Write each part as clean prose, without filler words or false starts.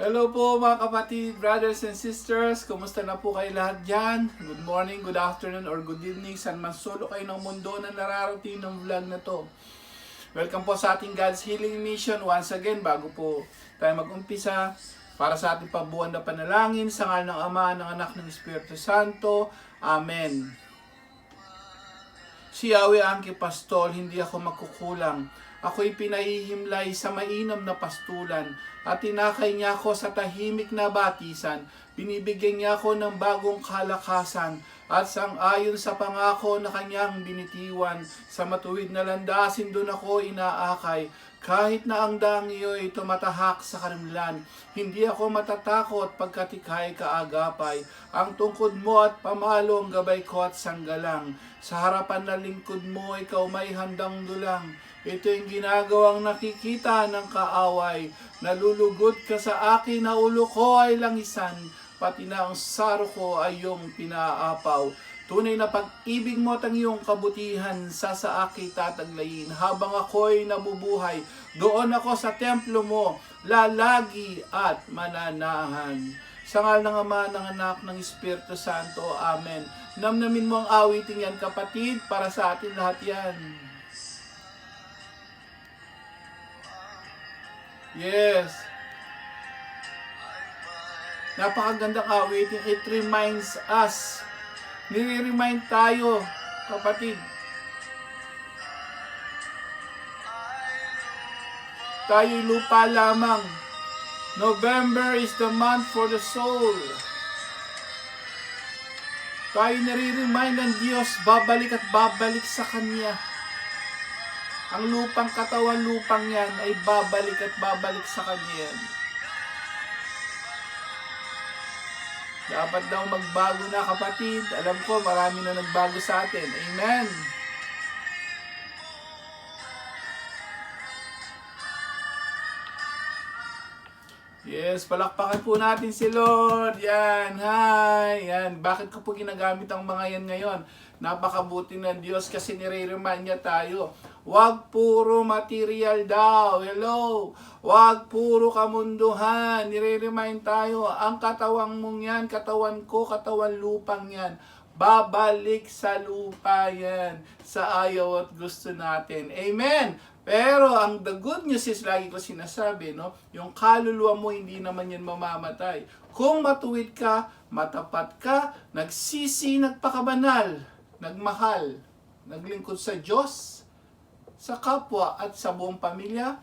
Hello po mga kapatid, brothers and sisters. Kumusta na po kayo lahat dyan? Good morning, good afternoon, or good evening. San man solo kayo ng mundo na nararating ng vlog na to. Welcome po sa ating God's Healing Mission. Once again, bago po tayo mag-umpisa, para sa ating pabuwan na panalangin, sa ngalan ng Ama, ng Anak, ng Espiritu Santo. Amen. Si Yahweh ang kipastol, hindi ako magkukulang. Ako'y pinahihimlay sa mainam na pastulan at tinakay niya ako sa tahimik na batisan. Binibigyan niya ako ng bagong kalakasan at sang-ayon sa pangako na kanyang binitiwan. Sa matuwid na landasin doon ako inaakay. Kahit na ang daang iyo'y tumatahak sa karimlan, hindi ako matatakot pagkat ika'y kaagapay. Ang tungkod mo at pamalo ang gabay ko at sanggalang. Sa harapan na lingkod mo, ikaw may handang dulang. Ito yung ginagawang nakikita ng kaaway. Nalulugod ka sa akin na ulo ko ay langisan, pati na ang saro ko ay iyong pinaapaw. Tunay na pag-ibig mo at ang iyong kabutihan sa akin tataglayin. Habang ako'y nabubuhay, doon ako sa templo mo, lalagi at mananahan. Sa ngalan ng Ama, ng Anak, ng Espiritu Santo. Amen. Namnamin mo ang awiting yan, kapatid, para sa atin lahat yan. Yes. Napakagandang awiting. It reminds us. Nire-remind tayo, kapatid. Tayo'y lupa lamang. November is the month for the soul. Tayo nire-remind ng Diyos, babalik at babalik sa Kanya. Ang lupang katawan, lupang yan, ay babalik at babalik sa Kanya. Dapat daw magbago na, kapatid. Alam ko, marami na nagbago sa atin. Amen. Yes, palakpakan po natin si Lord. Yan, hi. Yan, bakit ko po ginagamit ang mga yan ngayon? Napakabuti ng Diyos kasi nire-remind niya tayo. Huwag puro material daw. Hello. Huwag puro kamunduhan. Nire-remind tayo. Ang katawang mong yan, katawan ko, katawan lupang yan. Babalik sa lupa yan. Sa ayaw at gusto natin. Amen. Pero ang the good news is, lagi ko sinasabi, no? Yung kaluluwa mo, hindi naman yan mamamatay. Kung matuwid ka, matapat ka, nagsisi, nagpakabanal, nagmahal, naglingkod sa Diyos, sa kapwa at sa buong pamilya,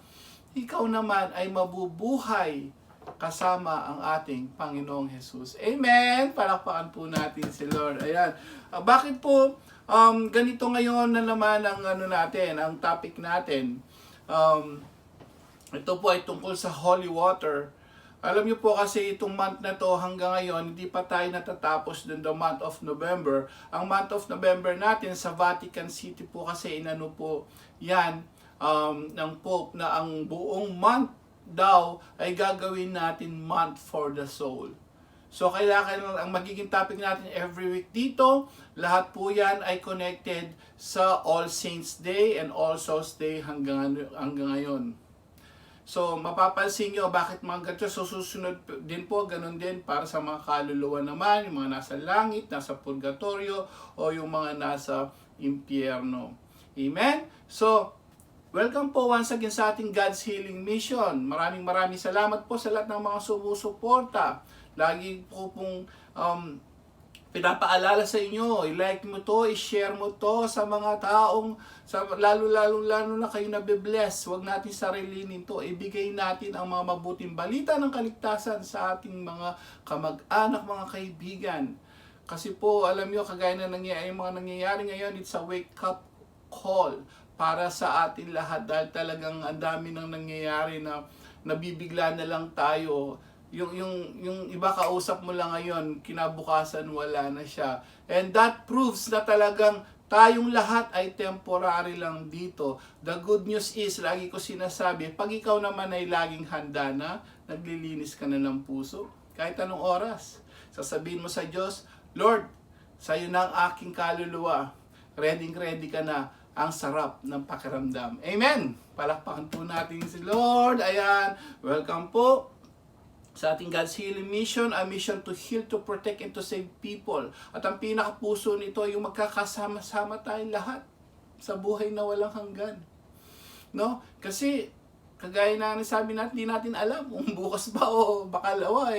ikaw naman ay mabubuhay kasama ang ating Panginoong Jesus. Amen! Palakpakan po natin si Lord. Ayan. Bakit po ganito ngayon na naman ang natin, ang topic natin? Ito po ay tungkol sa holy water. Alam niyo po kasi itong month na to hanggang ngayon, hindi pa tayo natatapos dun the month of November. Ang month of November natin sa Vatican City po kasi inano po yan ng Pope na ang buong month daw ay gagawin natin month for the soul. So kailangan ang magiging topic natin every week dito, lahat po yan ay connected sa All Saints Day and All Souls Day hanggang ngayon. So mapapansin nyo bakit mga ganito, so susunod din po, ganun din para sa mga kaluluwa naman, yung mga nasa langit, nasa purgatorio, o yung mga nasa impyerno. Amen? So, welcome po once again sa ating God's Healing Mission. Maraming salamat po sa lahat ng mga sumusuporta. Lagi po pong pinapaalala sa inyo, i-like mo to, i-share mo to sa mga taong, lalo na kayo nabibless. Huwag natin sarilinin to. Ibigay natin ang mga mabuting balita ng kaligtasan sa ating mga kamag-anak, mga kaibigan. Kasi po, alam nyo, kagaya na yung mga nangyayari ngayon, it's a wake-up call para sa atin lahat dahil talagang ang dami nang nangyayari na nabibigla na lang tayo. Yung iba kausap mo lang ngayon, kinabukasan wala na siya. And that proves na talagang tayong lahat ay temporary lang dito. The good news is, lagi ko sinasabi, pag ikaw naman ay laging handa na, naglilinis ka na ng puso, kahit anong oras, sasabihin mo sa Diyos, Lord, sa'yo na ang aking kaluluwa. Ready ka na. Ang sarap ng pakiramdam. Amen! Palakpakan po natin si Lord. Ayan. Welcome po sa ating God's Healing Mission, a mission to heal, to protect, and to save people. At ang pinakapuso nito ay yung magkakasama-sama tayong lahat sa buhay na walang hanggan. No? Kasi, kagaya na sabi natin, hindi natin alam kung bukas ba o bakalawa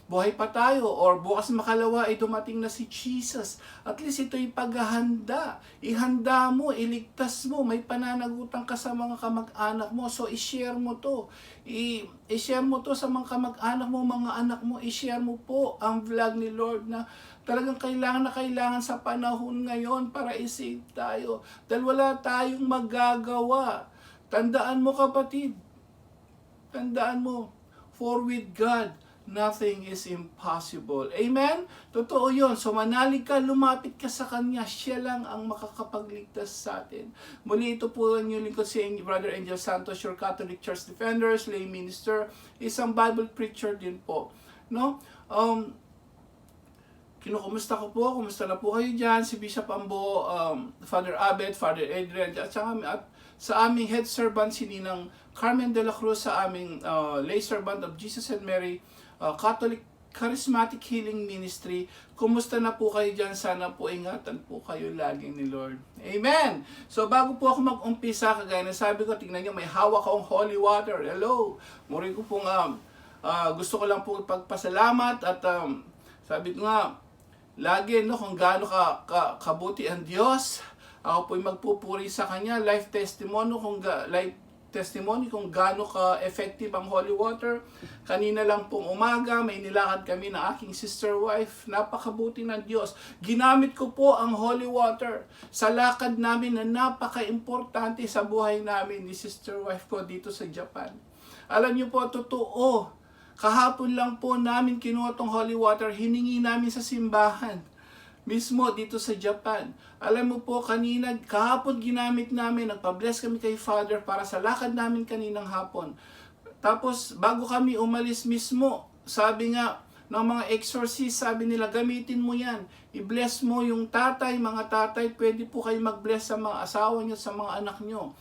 buhay pa tayo, or bukas makalawa ay dumating na si Jesus. At least ito yung paghahanda. Ihanda mo, iligtas mo, may pananagutan ka sa mga kamag-anak mo. So, i-share mo to. I-share mo to sa mga kamag-anak mo, mga anak mo. I-share mo po ang vlog ni Lord na talagang kailangan sa panahon ngayon para i-save tayo. Dahil wala tayong magagawa. Tandaan mo, kapatid. Tandaan mo. For with God, nothing is impossible. Amen? Totoo yun. So manalig ka, lumapit ka sa Kanya. Siya lang ang makakapagligtas sa atin. Muli, ito po ang inyong lingkod si Brother Angel Santos, your Catholic Church Defenders, lay minister, isang Bible preacher din po. No? Kinukumusta ko po, kumusta na po kayo dyan, si Bishop Ambo, Father Abed, Father Adrian, at sa aming head servant, si Ninang Carmen de la Cruz, sa aming lay servant of Jesus and Mary, Catholic Charismatic Healing Ministry. Kumusta na po kayo dyan? Sana po ingatan po kayo lagi ni Lord. Amen! So bago po ako mag-umpisa, kagaya na sabi ko, tingnan nyo, may hawak akong holy water. Hello! Muli ko pong gusto ko lang po pagpasalamat at sabi ko nga, lagi no, kung gaano kabuti ang Diyos, ako po'y magpupuri sa Kanya. Life testimony kung gaano ka-effective ang holy water. Kanina lang pong umaga, may nilakad kami na aking sister wife. Napakabuti ng Diyos. Ginamit ko po ang holy water sa lakad namin na napaka-importante sa buhay namin ni sister wife ko dito sa Japan. Alam niyo po, totoo. Kahapon lang po namin kinuha tong holy water, hiningi namin sa simbahan. Mismo dito sa Japan. Alam mo po, kahapon ginamit namin, nagpa-bless kami kay Father para sa lakad namin kaninang hapon. Tapos, bago kami umalis mismo, sabi nga ng mga exorcist, sabi nila, gamitin mo yan. I-bless mo yung tatay, mga tatay, pwede po kayo mag-bless sa mga asawa nyo, sa mga anak nyo.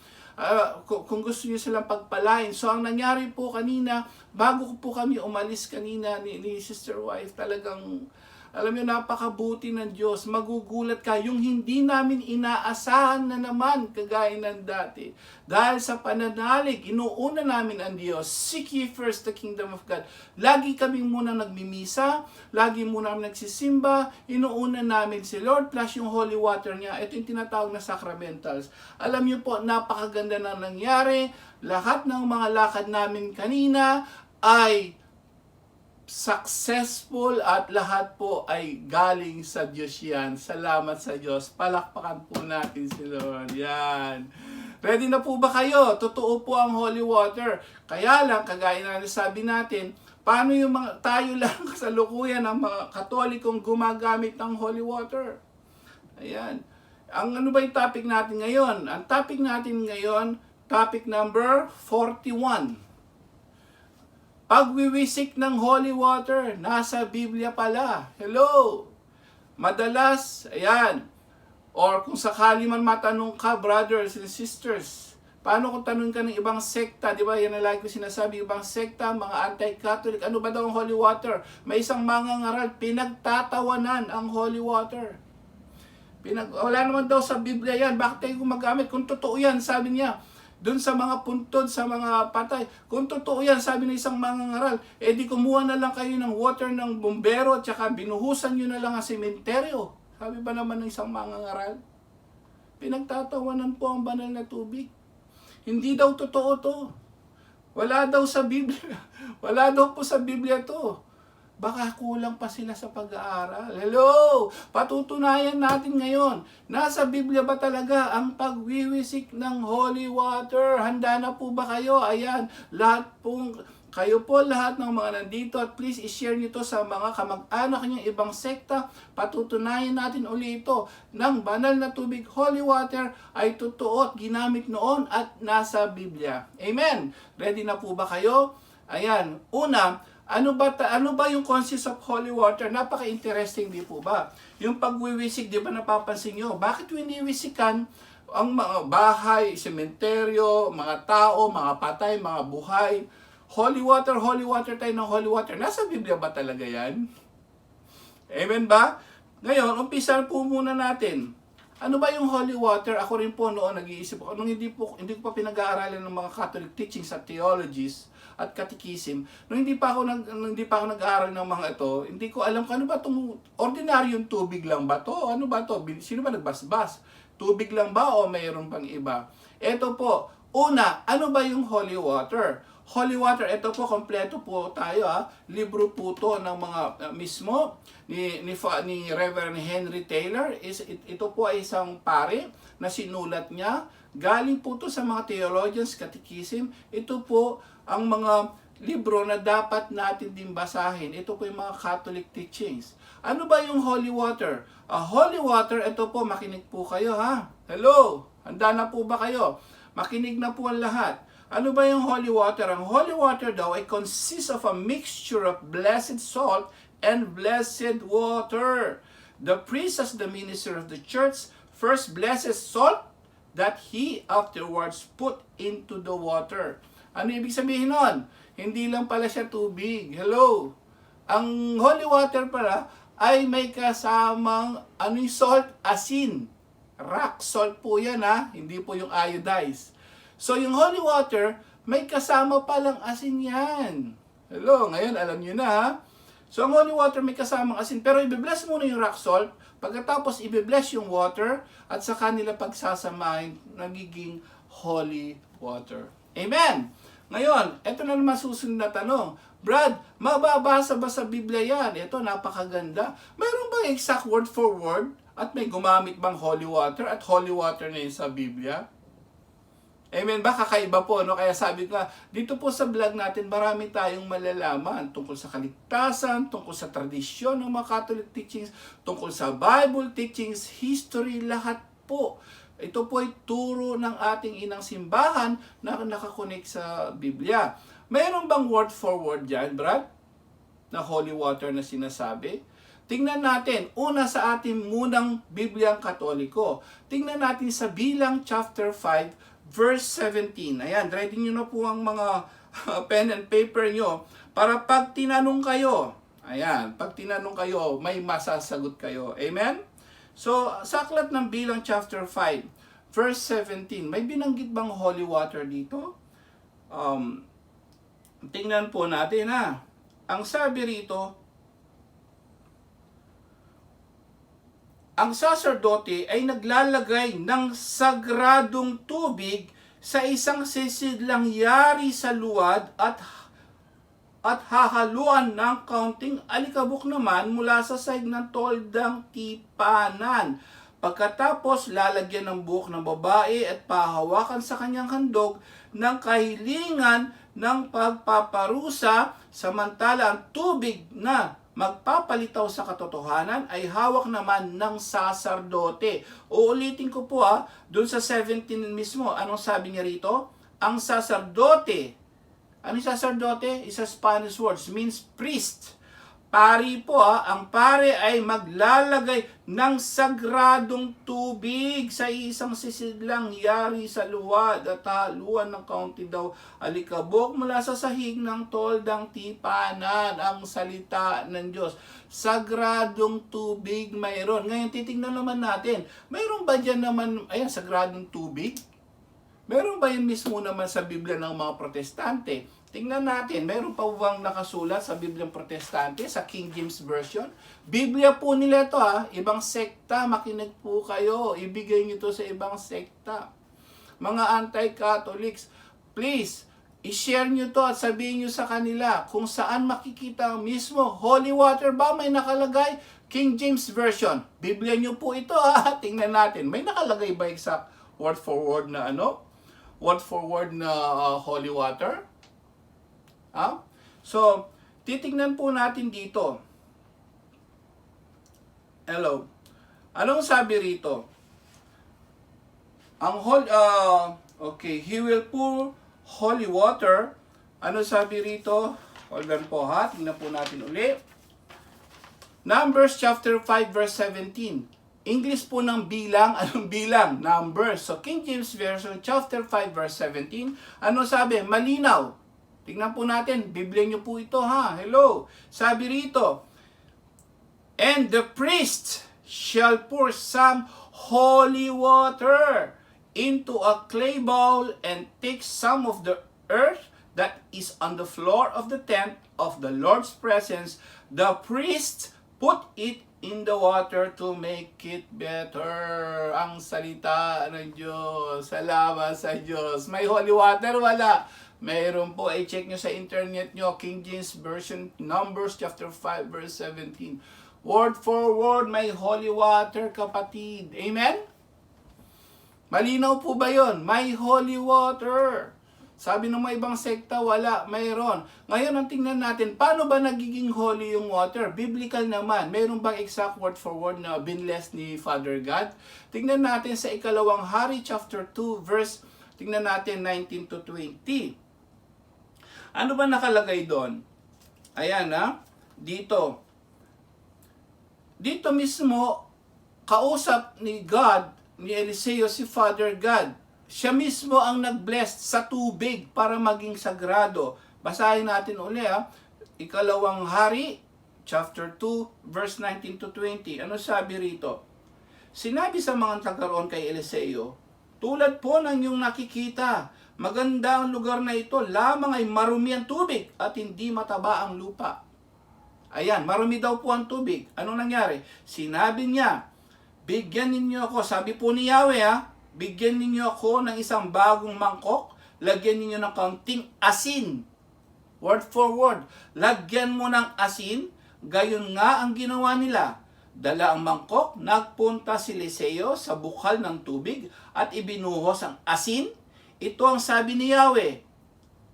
Kung gusto niyo silang pagpalain. So, ang nangyari po kanina, bago po kami umalis kanina ni sister wife, talagang, alam niyo, napakabuti ng Diyos. Magugulat ka, yung hindi namin inaasahan na naman, kagaya ng dati. Dahil sa pananalig, inuuna namin ang Diyos. Seek ye first the kingdom of God. Lagi kaming muna nagmimisa, lagi muna nagsisimba, inuuna namin si Lord, plus yung holy water niya. Ito yung tinatawag na sacramentals. Alam niyo po, napakaganda na nangyari. Lahat ng mga lakad namin kanina ay successful at lahat po ay galing sa Diyos yan. Salamat sa Diyos. Palakpakan po natin si Lord. Yan. Ready na po ba kayo? Totoo po ang holy water. Kaya lang, kagaya na sabi natin, paano yung tayo lang kasalukuyan ang mga Katolikong gumagamit ng holy water? Ayan. Ano ba yung topic natin ngayon? Ang topic natin ngayon, topic number 41. Pagwiwisik ng holy water, nasa Biblia pala. Hello! Madalas, ayan, or kung sakali man matanong ka, brothers and sisters, paano kung tanong ka ng ibang sekta, di ba, yan na lagi ko sinasabi, ibang sekta, mga anti-Catholic, ano ba daw ang holy water? May isang mangangaral, pinagtatawanan ang holy water. Wala naman daw sa Biblia yan, bakit tayo gumagamit? Kung totoo yan, sabi niya, doon sa mga puntod, sa mga patay. Kung totoo yan, sabi ng isang mangangaral, di kumuha na lang kayo ng water ng bumbero at saka binuhusan nyo na lang ang sementeryo. Sabi ba naman ng isang mangangaral? Pinagtatawanan po ang banal na tubig. Hindi daw totoo to. Wala daw sa Biblia. Wala daw po sa Biblia to. Baka kulang pa sila sa pag-aaral. Hello! Patutunayan natin ngayon. Nasa Biblia ba talaga ang pagwiwisik ng holy water? Handa na po ba kayo? Ayan, kayo po lahat ng mga nandito at please i-share nyo to sa mga kamag-anak nyo ibang sekta. Patutunayan natin uli ito ng banal na tubig, holy water ay totoo at ginamit noon at nasa Biblia. Amen! Ready na po ba kayo? Ayan, una, ano ba yung concept of holy water? Napaka-interesting, di po ba? Yung pagwiwisik, di ba napapansin nyo? Bakit winiwisikan ang mga bahay, sementeryo, mga tao, mga patay, mga buhay? Holy water tayo ng holy water. Nasa Biblia ba talaga yan? Amen ba? Ngayon, umpisan po muna natin. Ano ba yung holy water? Ako rin po noon nag-iisip ako. Nung hindi ko pa pinag-aaralan ng mga Catholic teachings at theologies at catechism, nung hindi pa ako nag-aaral ng mga ito, hindi ko alam kung ano ba itong ordinaryong tubig lang ba to? Ano ba to? Sino ba nagbasbas? Tubig lang ba o mayroon pang iba? Ito po, una, ano ba yung holy water? Holy water, ito po, kompleto po tayo Libro po to ng mga mismo ni Reverend Henry Taylor. Ito po ay isang pare na sinulat niya. Galing po to sa mga theologians, catechism. Ito po ang mga libro na dapat natin din basahin. Ito po yung mga Catholic teachings. Ano ba yung holy water? Holy water, ito po, makinig po kayo Hello? Handa na po ba kayo? Makinig na po ang lahat. Ano ba yung holy water? Ang holy water daw ay consists of a mixture of blessed salt and blessed water. The priest as the minister of the church first blesses salt that he afterwards put into the water. Ano ibig sabihin nun? Hindi lang pala siya tubig. Hello? Ang holy water pala ay may kasamang yung salt, asin. Rock salt po yan hindi po yung iodized. So, yung holy water, may kasama palang asin yan. Hello, ngayon alam nyo na So, ang holy water may kasamang asin. Pero i-bless muna yung rock salt. Pagkatapos, i-bless yung water. At sa kanila pagsasamahin, nagiging holy water. Amen! Ngayon, ito na naman susunod na tanong. Brad, mababasa ba sa Biblia yan? Ito, napakaganda. Mayroon ba exact word for word? At may gumamit bang holy water? At holy water na yun sa Biblia? Amen ba? Kakaiba po, no? Kaya sabi ko dito po sa vlog natin, marami tayong malalaman tungkol sa kaligtasan, tungkol sa tradisyon ng mga Catholic teachings, tungkol sa Bible teachings, history, lahat po. Ito po ay turo ng ating inang simbahan na nakakonek sa Biblia. Mayroon bang word for word dyan, Brad? Na holy water na sinasabi? Tingnan natin, una sa ating munang Bibliang Katoliko. Tingnan natin sa Bilang chapter 5, verse 17. Ayan, ready nyo na po ang mga pen and paper nyo para pag tinanong kayo, ayan, pag tinanong kayo, may masasagot kayo. Amen? So, sa aklat ng Bilang chapter 5, verse 17, may binanggit bang holy water dito? Tingnan po natin Ang sabi rito, ang saserdote ay naglalagay ng sagradong tubig sa isang sisidlang yari sa luwad at hahaluan ng kaunting alikabok naman mula sa sahig ng toldang tipanan. Pagkatapos, lalagyan ng buhok ng babae at pahawakan sa kanyang handog ng kahilingan ng pagpaparusa, samantala ang tubig na magpapalitaw sa katotohanan ay hawak naman ng saserdote. Uulitin ko po doon sa 17 mismo. Anong sabi niya rito? Ang saserdote. Ano yung saserdote? Is a Spanish word, means priest. Pari po ang pare ay maglalagay ng sagradong tubig sa isang sisidlang yari sa luwad at haluan ng kaunti daw alikabok mula sa sahig ng toldang tipanan, ang salita ng Diyos. Sagradong tubig mayroon. Ngayon titingnan naman natin, mayroon ba dyan naman, sagradong tubig? Meron ba yun mismo naman sa Biblia ng mga Protestante? Tingnan natin, meron pa bang nakasulat sa Biblia ng Protestante, sa King James Version? Biblia po nila ito ibang sekta, makinig po kayo, ibigay nyo ito sa ibang sekta. Mga anti-Catholics, please, i-share nyo to at sabihin nyo sa kanila kung saan makikita mismo. Holy water ba may nakalagay? King James Version. Biblia nyo po ito tingnan natin. May nakalagay ba exact word for word na word for word na holy water? So, titignan po natin dito. Hello. Anong sabi rito? Ang okay, he will pour holy water. Ano sabi rito? Hold on po tingnan po natin uli. Numbers chapter 5 verse 17. English po ng bilang, anong bilang? Numbers. So, King James Version chapter 5 verse 17. Ano sabi? Malinaw. Tingnan po natin, Biblia nyo po ito ha. Hello. Sabi rito, and the priest shall pour some holy water into a clay bowl and take some of the earth that is on the floor of the tent of the Lord's presence. The priest put it in the water to make it better. Ang salita ng Diyos. Salamat sa Diyos. May holy water? Wala. Mayroon po, i-check nyo sa internet nyo, King James Version, Numbers chapter 5, verse 17. Word for word, may holy water, kapatid. Amen? Malinaw po ba yon? May holy water. Sabi ng mga ibang sekta, wala, mayroon. Ngayon, ang tingnan natin, paano ba nagiging holy yung water? Biblical naman. Mayroon bang exact word for word na binless ni Father God? Tingnan natin sa ikalawang hari, chapter 2, verse, tingnan natin 19 to 20. Ano ba nakalagay doon? Ayan ha, dito. Dito mismo, kausap ni God, ni Eliseo si Father God. Siya mismo ang nag-bless sa tubig para maging sagrado. Basahin natin uli ha. Ikalawang hari, chapter 2, verse 19 to 20. Ano sabi rito? Sinabi sa mga tagaroon kay Eliseo, tulad po ng iyong nakikita, maganda ang lugar na ito, lamang ay marumi ang tubig at hindi mataba ang lupa. Ayan, marumi daw po ang tubig. Anong nangyari? Sinabi niya, bigyan ninyo ako, sabi po ni Yahweh ha, bigyan ninyo ako ng isang bagong mangkok, lagyan ninyo ng kaunting asin. Word for word, lagyan mo ng asin, gayon nga ang ginawa nila. Dala ang mangkok, nagpunta si Eliseo sa bukal ng tubig at ibinuhos ang asin. Ito ang sabi ni Yahweh.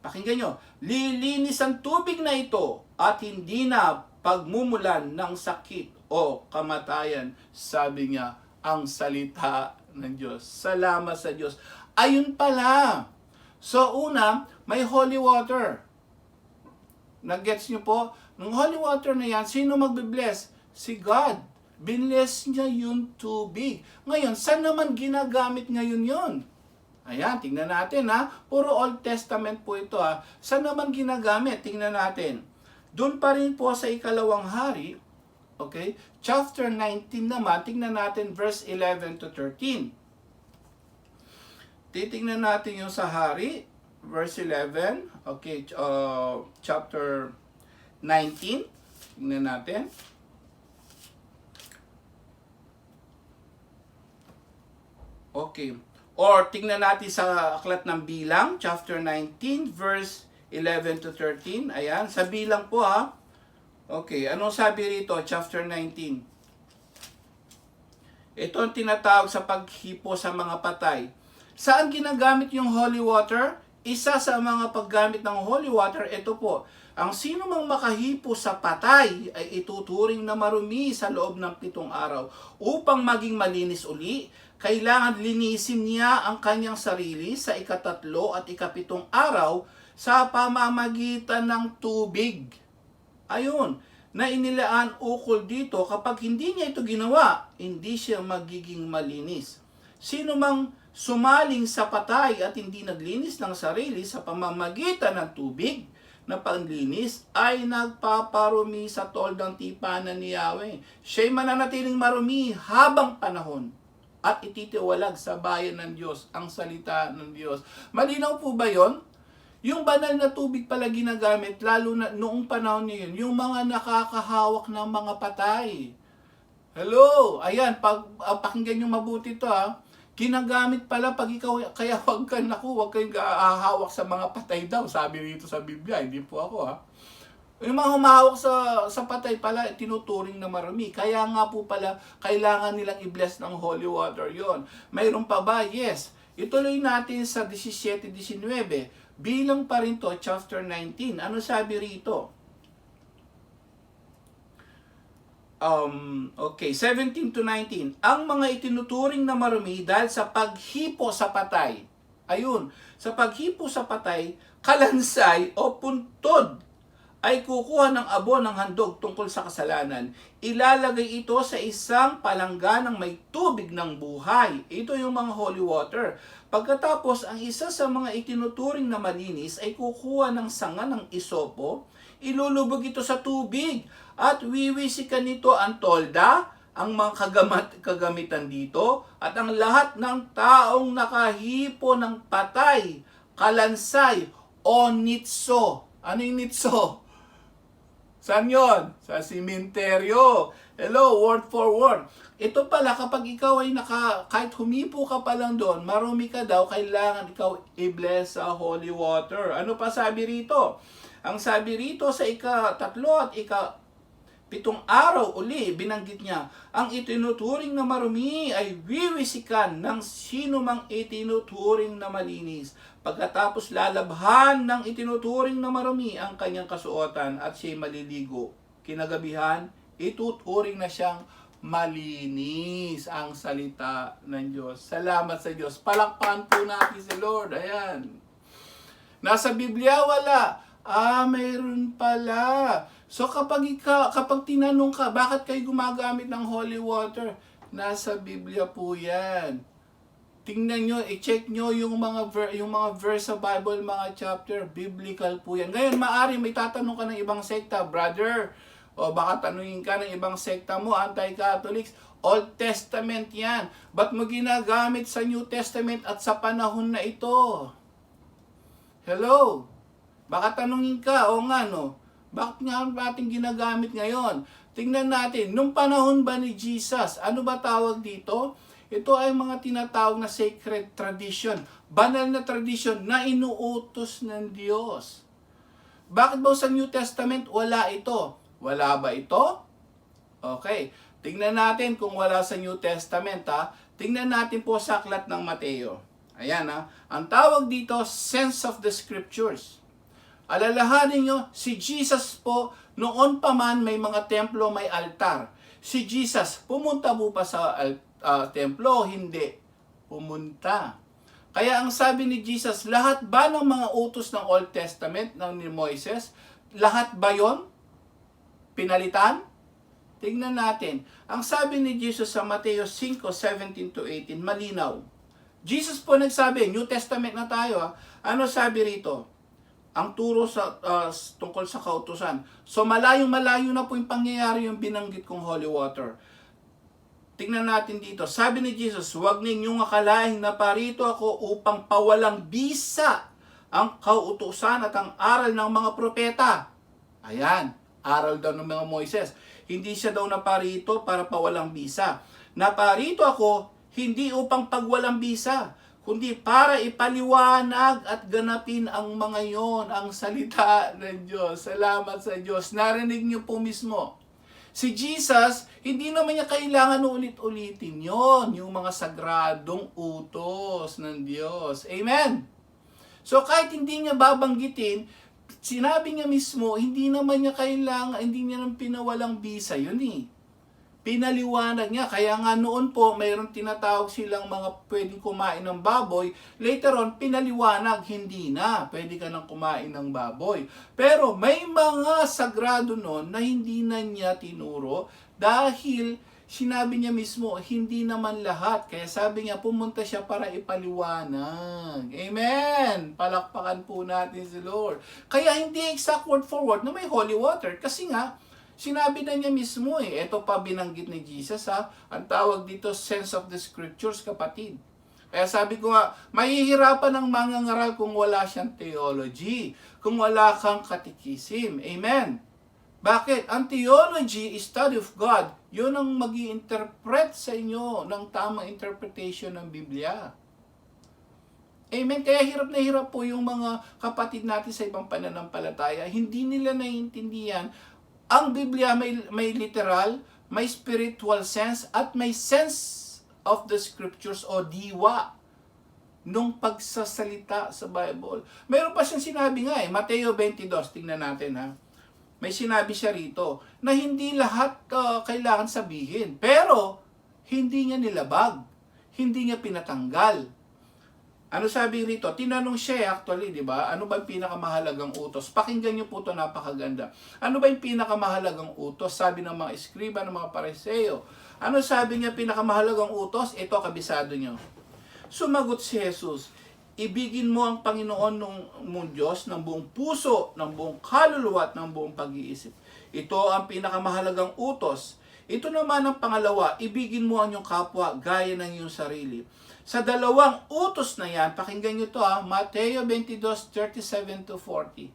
Pakinggan nyo, lilinis ang tubig na ito at hindi na pagmumulan ng sakit o kamatayan. Sabi niya, ang salita ng Diyos. Salamat sa Diyos. Ayun pala. So una, may holy water. Nag-gets nyo po? Nung holy water na yan, sino magbe-bless? Si God. Binless niya yung tubig. Ngayon, saan naman ginagamit ngayon yun? Ayan, tingnan natin ha. Puro Old Testament po ito ha. Saan naman ginagamit? Tingnan natin. Doon pa rin po sa ikalawang hari, okay? Chapter 19 naman, tingnan natin verse 11 to 13. Titingnan natin yung sa hari, verse 11, okay, chapter 19. Tingnan natin. Okay. Or tingnan natin sa aklat ng Bilang, chapter 19, verse 11 to 13. Ayan, sa Bilang po ha. Okay, anong sabi rito, chapter 19? Ito ang tinatawag sa paghipo sa mga patay. Saan ginagamit yung holy water? Isa sa mga paggamit ng holy water, ito po. Ang sino mang makahipo sa patay ay ituturing na marumi sa loob ng 7 araw. Upang maging malinis uli, kailangan linisin niya ang kanyang sarili sa ika-3 at ika-7 araw sa pamamagitan ng tubig. Ayun, na inilaan ukol dito, kapag hindi niya ito ginawa, hindi siya magiging malinis. Sino mang sumaling sa patay at hindi naglinis ng sarili sa pamamagitan ng tubig na panglinis ay nagpaparumi sa toldang tipanan ni Yahweh. Siya'y mananatiling marumi habang panahon at ititiwalag sa bayan ng Diyos ang salita ng Diyos. Malinaw po ba yon? Yung banal na tubig pala ginagamit, lalo na noong panahon niyon, yung mga nakakahawak ng mga patay. Hello! Ayan, pakinggan nyo mabuti to ha. Ginagamit pala pag ikaw, kaya huwag kayong hahawak sa mga patay daw, sabi rito sa Biblia, hindi po ako ha. Yung mga humahawak sa patay pala, tinuturing na marumi. Kaya nga po pala, kailangan nilang i-bless ng holy water yon. Mayroon pa ba? Yes. Ituloy natin sa 17-19. Bilang pa rin to, chapter 19. Ano sabi rito? Okay, 17 to 19. Ang mga itinuturing na marumi dahil sa paghipo sa patay. Ayun, sa paghipo sa patay, kalansay o puntod ay kukuha ng abo ng handog tungkol sa kasalanan. Ilalagay ito sa isang palangganang may tubig ng buhay. Ito yung mga holy water. Pagkatapos, ang isa sa mga itinuturing na malinis ay kukuha ng sanga ng isopo, ilulubog ito sa tubig, at wiwisikan nito ang tolda, ang mga kagamitan dito, at ang lahat ng taong nakahipo ng patay, kalansay, o nitso. Ano yung nitso? Saan yun? Sa simenteryo. Hello, word for word. Ito pala, kapag ikaw ay kahit humipo ka pa lang doon, marumi ka daw, kailangan ikaw i-bless sa holy water. Ano pa sabi rito? Ang sabi rito sa ika-3 at ika-7 araw uli, binanggit niya, ang itinuturing na marumi ay wiwisikan ng sino mang itinuturing na malinis. Pagkatapos lalabhan ng itinuturing na marumi ang kanyang kasuotan at siya'y maliligo. Kinagabihan, ituturing na siyang malinis. Ang salita ng Diyos. Salamat sa Diyos. Palakpakan po natin si Lord. Ayan. Nasa Biblia wala. Mayroon pala. So kapag tinanong ka, bakit kayo gumagamit ng holy water? Nasa Biblia po yan. Tingnan nyo, i-check nyo yung mga verse sa Bible, mga chapter, biblical po yan. Ngayon, maari may tatanong ka ng ibang sekta, brother, o baka tanungin ka ng ibang sekta mo, anti-Catholics, Old Testament yan. Ba't mo ginagamit sa New Testament at sa panahon na ito? Hello? Baka tanungin ka, o nga no, bakit nga natin ginagamit ngayon? Tingnan natin, nung panahon ba ni Jesus, ano ba tawag dito? Ito ay mga tinatawag na sacred tradition, banal na tradition na inuutos ng Diyos. Bakit ba sa New Testament wala ito? Wala ba ito? Okay, tingnan natin kung wala sa New Testament ha. Tingnan natin po sa aklat ng Mateo. Ayan ha, ang tawag dito, sense of the scriptures. Alalahanin nyo, si Jesus po, noon pa man may mga templo, may altar. Si Jesus, pumunta po pa sa templo? Hindi. Pumunta. Kaya ang sabi ni Jesus, lahat ba ng mga utos ng Old Testament, ng ni Moises, lahat ba yon pinalitan? Tingnan natin. Ang sabi ni Jesus sa Mateo 5:17-18, malinaw. Jesus po nagsabi, New Testament na tayo ha. Ano sabi rito? Ang turo tungkol sa kautusan. So malayong-malayo na po yung pangyayari yung binanggit kong holy water. Tingnan natin dito. Sabi ni Jesus, huwag ninyong akalain na parito ako upang pawalang bisa ang kautusan at ang aral ng mga propeta. Ayan, aral daw ng mga Moises. Hindi siya daw naparito para pawalang bisa. Naparito ako hindi upang pagwalang bisa, kundi para ipaliwanag at ganapin ang mga yon, ang salita ng Diyos. Salamat sa Diyos. Narinig niyo po mismo. Si Jesus, hindi naman niya kailangan ulit-ulitin yon, yung mga sagradong utos ng Diyos. Amen? So kahit hindi niya babanggitin, sinabi niya mismo, hindi naman niya kailangan, hindi niya nang pinawalang bisa yun eh. Pinaliwanag niya. Kaya nga noon po, mayroong tinatawag silang mga pwedeng kumain ng baboy. Later on, pinaliwanag, hindi na. Pwede ka nang kumain ng baboy. Pero may mga sagrado noon na hindi na niya tinuro dahil sinabi niya mismo, hindi naman lahat. Kaya sabi niya, pumunta siya para ipaliwanag. Amen! Palakpakan po natin si Lord. Kaya hindi exact word for word na may holy water. Kasi nga, sinabi na niya mismo eh. Ito pa binanggit ni Jesus ha. Ang tawag dito, sense of the scriptures, kapatid. Kaya sabi ko nga, mahihirapan ang mangangaral kung wala siyang theology. Kung wala kang katikisim. Amen? Bakit? Ang theology is study of God. Yun ang mag-i-interpret sa inyo ng tamang interpretation ng Biblia. Amen? Kaya hirap na hirap po yung mga kapatid natin sa ibang pananampalataya. Hindi nila naiintindihan. Ang Biblia may literal, may spiritual sense, at may sense of the scriptures o diwa nung pagsasalita sa Bible. Mayroon pa siyang sinabi nga eh, Mateo 22, tingnan natin ha. May sinabi siya rito na hindi lahat kailangan sabihin. Pero, hindi niya nilabag. Hindi niya pinatanggal. Ano sabi rito? Tinanong siya actually, di ba? Ano ba yung pinakamahalagang utos? Pakinggan niyo po ito, napakaganda. Ano ba yung pinakamahalagang utos? Sabi ng mga eskriba, ng mga pariseo. Ano sabi niya pinakamahalagang utos? Ito, kabisado niyo. Sumagot si Jesus, ibigin mo ang Panginoon mong Diyos ng buong puso, ng buong kaluluwa at ng buong pag-iisip. Ito ang pinakamahalagang utos. Ito naman ang pangalawa, ibigin mo ang iyong kapwa gaya ng iyong sarili. Sa dalawang utos na yan, pakinggan nyo ito Mateo 22:37-40.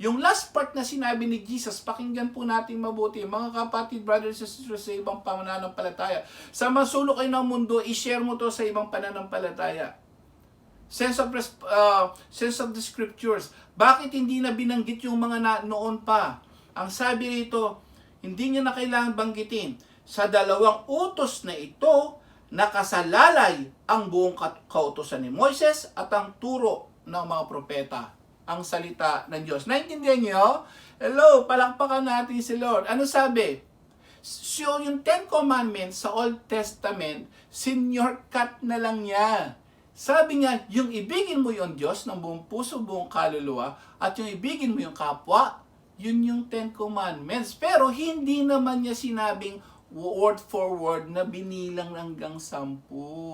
Yung last part na sinabi ni Jesus, pakinggan po natin mabuti. Mga kapatid, brothers and sisters sa ibang pananampalataya. Sa masulok kayo ng mundo, i-share mo to sa ibang pananampalataya. Sense of the scriptures. Bakit hindi na binanggit yung mga noon pa? Ang sabi rito, hindi niya na kailangan banggitin. Sa dalawang utos na ito, nakasalalay ang buong kautusan ni Moises at ang turo ng mga propeta, ang salita ng Diyos. Naintindihan niyo? Hello, palakpakan natin si Lord. Ano sabi? So, yung Ten Commandments sa Old Testament, senior cut na lang niya. Sabi niya, yung ibigin mo yung Diyos ng buong puso, buong kaluluwa, at yung ibigin mo yung kapwa, yun yung Ten Commandments. Pero hindi naman niya sinabing word for word na binilang hanggang 10.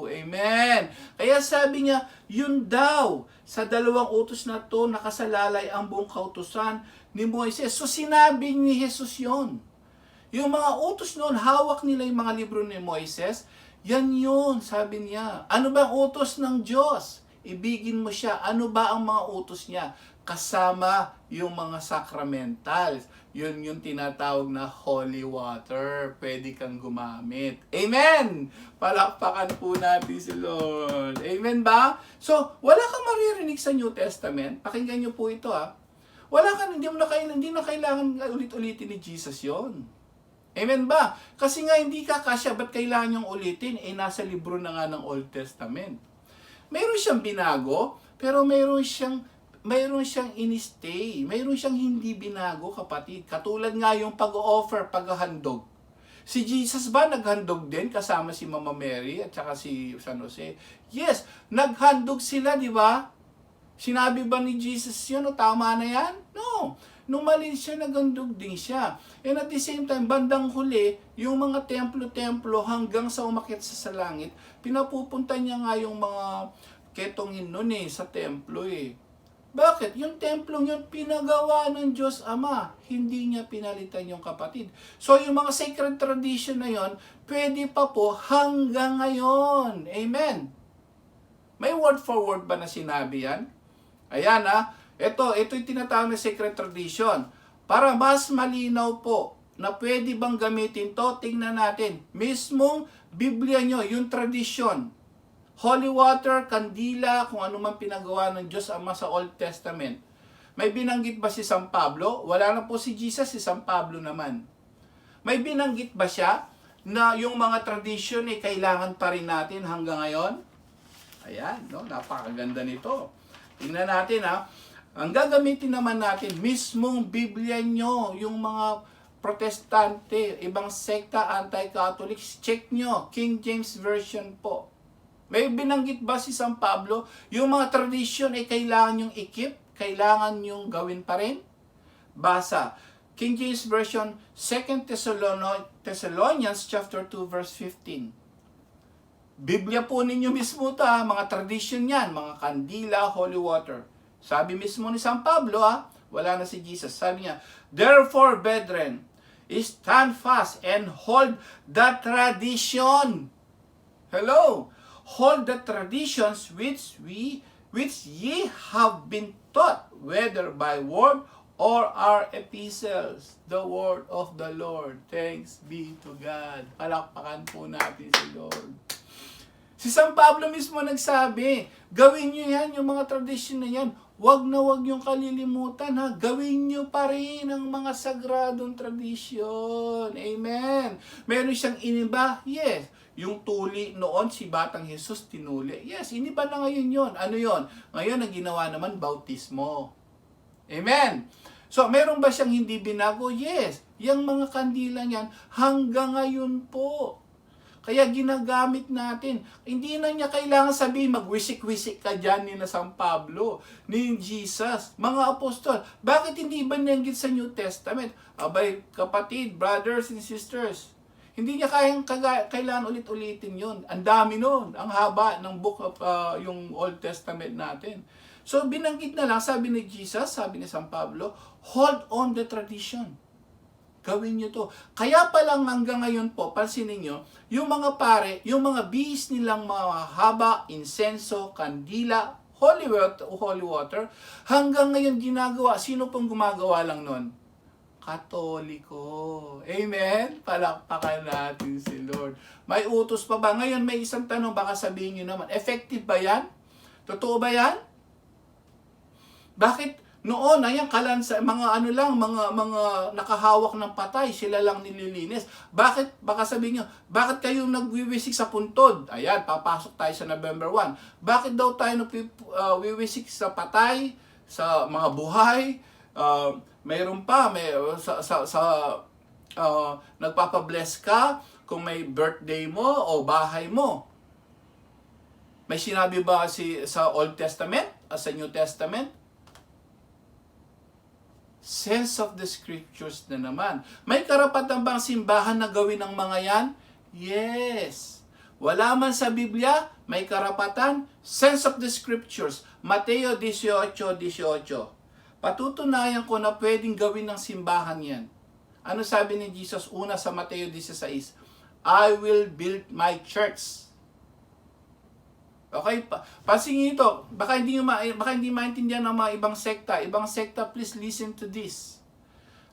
Amen. Kaya sabi niya, yun daw, sa dalawang utos na to, nakasalalay ang buong kautusan ni Moises. So sinabi ni Jesus yun. Yung mga utos noon, hawak nila yung mga libro ni Moises. Yan yun, sabi niya. Ano ba ang utos ng Diyos? Ibigin mo siya. Ano ba ang mga utos niya? Kasama yung mga sacramentals. Yun yung tinatawag na holy water. Pwede kang gumamit. Amen! Palakpakan po natin si Lord. Amen ba? So, wala kang maririnig sa New Testament. Pakinggan niyo po ito hindi na kailangan ulit-ulitin ni Jesus yon. Amen ba? Kasi nga hindi ka kasya, ba't kailangan niyong ulitin? Nasa libro na nga ng Old Testament. Mayroon siyang binago, pero mayroon siyang in-stay. Mayroon siyang hindi binago, kapatid. Katulad nga yung pag-offer, paghahandog. Si Jesus ba naghandog din kasama si Mama Mary at saka si San Jose? Yes, naghandog sila, di ba? Sinabi ba ni Jesus yun? O tama na yan? No. Nung mali siya, naghandog din siya. And at the same time, bandang huli, yung mga templo-templo hanggang sa umakyat sa langit, pinapupunta niya nga yung mga ketongin nun sa templo Bakit? Yung templong yun, pinagawa ng Diyos Ama. Hindi niya pinalitan yung kapatid. So, yung mga sacred tradition na yon, pwede pa po hanggang ngayon. Amen. May word for word ba na sinabi yan? Ayan Ito yung tinatawag na sacred tradition. Para mas malinaw po na pwede bang gamitin to, tingnan natin. Mismong Biblia nyo, yung tradition. Holy water, kandila, kung ano man pinagawa ng Diyos Ama sa Old Testament. May binanggit ba si San Pablo? Wala na po si Jesus, si San Pablo naman. May binanggit ba siya na yung mga tradition kailangan pa rin natin hanggang ngayon? Ayan, napakaganda nito. Tingnan natin Ang gagamitin naman natin, mismong Biblia nyo, yung mga protestante, ibang sekta, anti-Catholics, check nyo, King James Version po. May binanggit ba si San Pablo? Yung mga tradition kailangan yung i-keep? Kailangan yung gawin pa rin? Basa. King James Version, 2 Thessalonians chapter 2 verse 15. Biblia po ninyo mismo mga tradition yan, mga kandila, holy water. Sabi mismo ni San Pablo wala na si Jesus. Sabi niya, therefore, brethren, stand fast and hold the tradition. Hello! Hold the traditions which ye have been taught, whether by word or our epistles, the word of the Lord. Thanks be to God. Palakpakan po natin si Lord. Si San Pablo mismo nagsabi, gawin nyo yan, yung mga tradition na yan. Wag na wag yung kalilimutan Gawin nyo pa rin ang mga sagradong tradition. Amen. Meron siyang iniba? Yes. Yung tuli noon, si Batang Jesus tinuli. Yes, iniba na ngayon yon. Ano yon? Ngayon, ang ginawa naman, bautismo. Amen. So, meron ba siyang hindi binago? Yes. Yung mga kandila niyan, hanggang ngayon po. Kaya ginagamit natin. Hindi na niya kailangan sabihin, magwisik-wisik ka dyan ni na San Pablo, ni Jesus, mga apostol. Bakit hindi ba nanggit sa New Testament? Abay, kapatid, brothers and sisters, hindi niya kailangan ulit-ulitin yun. Ang dami nun. Ang haba ng book of yung Old Testament natin. So, binanggit na lang, sabi ni Jesus, sabi ni San Pablo, hold on the tradition. Gawin nyo to. Kaya palang hanggang ngayon po, pansinin nyo, yung mga pare, yung mga bihis nilang mga haba, insenso, kandila, holy water, hanggang ngayon ginagawa. Sino pong gumagawa lang nun? Katoliko. Amen? Palakpakan natin si Lord. May utos pa ba? Ngayon may isang tanong, baka sabihin nyo naman, effective ba yan? Totoo ba yan? Bakit noon, ayan, kalansa, mga mga nakahawak ng patay, sila lang nililinis. Bakit, baka sabihin nyo, bakit kayo nagwiwisik sa puntod? Ayan, papasok tayo sa November 1. Bakit daw tayo nagwiwisik sa patay, sa mga buhay? Mayroon pa, nagpapabless ka kung may birthday mo o bahay mo. May sinabi ba sa Old Testament, sa New Testament? Sense of the scriptures na naman. May karapatan bang simbahan na gawin ng mga yan? Yes. Wala man sa Biblia, may karapatan. Sense of the scriptures. Mateo 18:18. Patutunayan ko na pwedeng gawin ng simbahan yan. Ano sabi ni Jesus una sa Mateo 16? I will build my church. Okay, pansinin ito. Baka hindi maintindihan ng mga ibang sekta. Ibang sekta, please listen to this.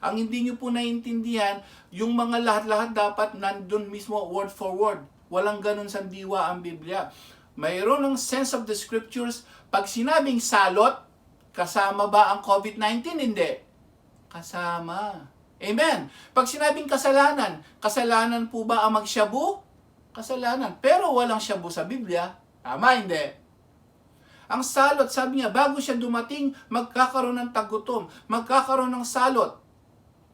Ang hindi nyo po naiintindihan, yung mga lahat-lahat dapat nandun mismo word for word. Walang ganun sa diwa ang Biblia. Mayroon ng sense of the scriptures. Pag sinabing salot, kasama ba ang COVID-19? Hindi. Kasama. Amen. Pag sinabing kasalanan, kasalanan po ba ang magsyabu? Kasalanan. Pero walang syabu sa Biblia. Tama, hindi. Ang salot, sabi niya, bago siya dumating, magkakaroon ng tagutom, magkakaroon ng salot.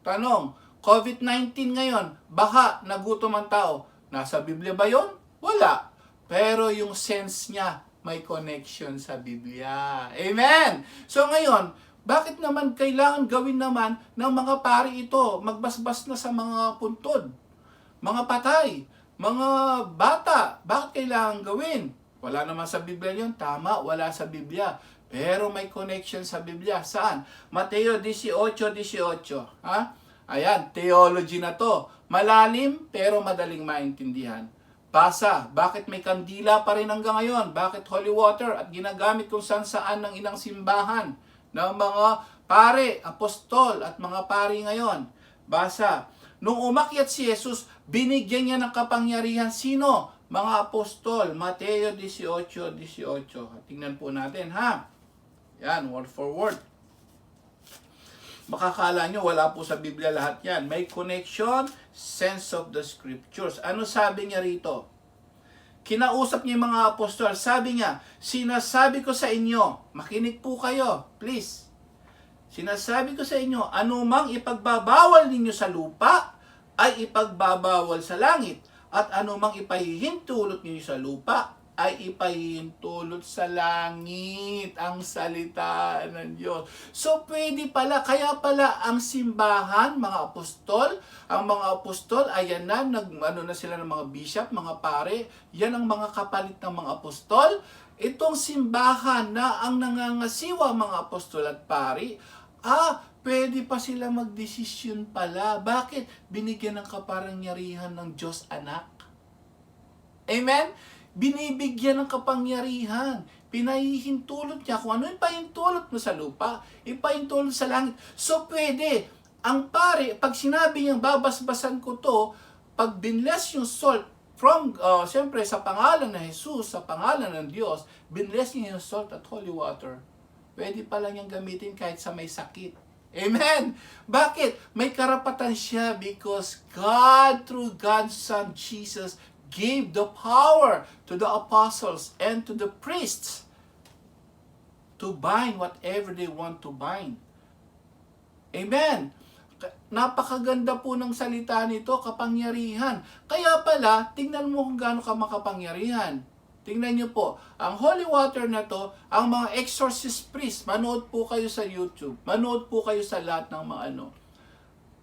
Tanong, COVID-19 ngayon, baha, nagutom ang tao. Nasa Biblia ba yon? Wala. Pero yung sense niya, may connection sa Biblia. Amen! So ngayon, bakit naman kailangan gawin naman ng mga pari ito? Magbasbas na sa mga puntod, mga patay, mga bata. Bakit kailangan gawin? Wala naman sa Biblia yun. Tama, wala sa Biblia. Pero may connection sa Biblia. Saan? Mateo 18:18. Ha? Ayan, theology na to. Malalim, pero madaling maintindihan. Basa, bakit may kandila pa rin hanggang ngayon? Bakit holy water at ginagamit kung saan-saan ng ilang simbahan ng mga pare, apostol at mga pari ngayon? Basa, nung umakyat si Jesus, binigyan niya ng kapangyarihan sino? Mga apostol, Mateo 18:18. Tingnan po natin, ha? Yan, word for word. Makakala nyo, wala po sa Biblia lahat yan. May connection, sense of the scriptures. Ano sabi niya rito? Kinausap niya yung mga apostol. Sabi niya, sinasabi ko sa inyo, makinig po kayo, please. Sinasabi ko sa inyo, anumang ipagbabawal ninyo sa lupa, ay ipagbabawal sa langit. At anumang ipahihintulot niyo sa lupa, ay ipahihintulot sa langit. Ang salita ng Diyos. So, pwede pala, kaya pala ang simbahan, mga apostol, ang mga apostol, ayan na, na sila ng mga bishop, mga pare, yan ang mga kapalit ng mga apostol. Itong simbahan na ang nangangasiwa, mga apostol at pari, pwede pa sila magdesisyon pala. Bakit? Binigyan ng kapangyarihan ng Diyos Anak. Amen? Binibigyan ng kapangyarihan. Pinahihintulot niya. Kung ano yung pahintulot mo sa lupa, ipahintulot sa langit. So, pwede. Ang pare, pag sinabi niyang babasbasan ko to, pag binless yung salt from, siyempre, sa pangalan ng Jesus, sa pangalan ng Diyos, binless niya yung salt at holy water. Pwede pala niyang gamitin kahit sa may sakit. Amen! Bakit? May karapatan siya because God, through God's Son, Jesus, gave the power to the apostles and to the priests to bind whatever they want to bind. Amen! Napakaganda po ng salita nito, kapangyarihan. Kaya pala, tingnan mo kung gaano ka makapangyarihan. Tingnan nyo po, ang holy water na to, ang mga exorcist priest, manood po kayo sa YouTube, manood po kayo sa lahat ng mga ano.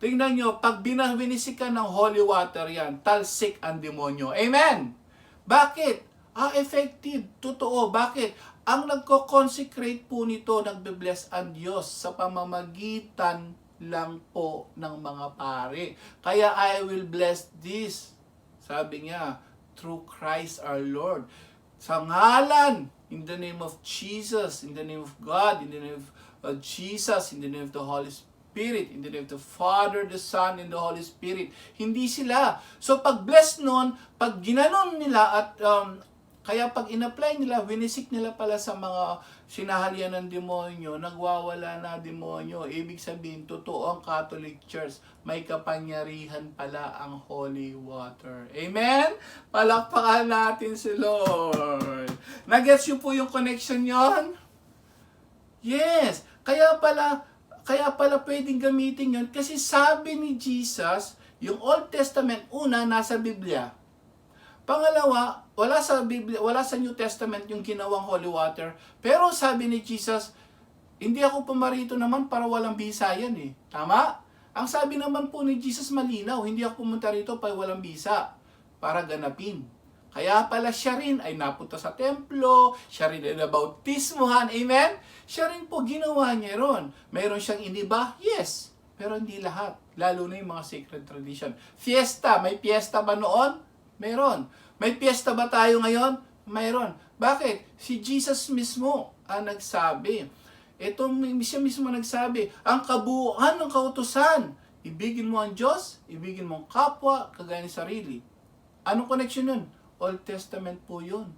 Tingnan nyo, pag binisikan ng holy water yan, talsik ang demonyo. Amen! Bakit? Effective. Totoo. Bakit? Ang nagko-consecrate po nito, nagbe-bless ang Diyos sa pamamagitan lang po ng mga pare. Kaya I will bless this. Sabi niya, through Christ our Lord. Sa ngalan, in the name of Jesus, in the name of God, in the name of Jesus, in the name of the Holy Spirit, in the name of the Father, the Son, and the Holy Spirit. Hindi sila. So pag bless nun, pag ginanon nila at kaya pag in-apply nila, winisik nila pala sa mga sinahalian ng demonyo, nagwawala na demonyo. Ibig sabihin, totoo ang Catholic Church. May kapangyarihan pala ang holy water. Amen? Palakpakan natin si Lord. Nagets nyo po yung connection yon? Yes. Kaya pala pwedeng gamitin yun. Kasi sabi ni Jesus, yung Old Testament, una, nasa Biblia. Pangalawa, wala sa Biblia, wala sa New Testament yung ginawang holy water. Pero sabi ni Jesus, hindi ako pumarito naman para walang bisa yan eh. Tama? Ang sabi naman po ni Jesus malinaw, hindi ako pumunta rito para walang bisa, para ganapin. Kaya pala siya rin ay napunta sa templo, siya rin ay nabautismuhan, amen? Siya rin po ginawa niya ron. Mayroon siyang iniba? Yes. Pero hindi lahat. Lalo na yung mga sacred tradition. Fiesta, may fiesta ba noon? Meron. May piyesta ba tayo ngayon? Mayroon. Bakit? Si Jesus mismo ang nagsabi. Ito siya mismo nagsabi, ang kabuuan ng kautusan. Ibigin mo ang Diyos, ibigin mo ang kapwa, kagaya ng sarili. Anong connection nun? Old Testament po yun.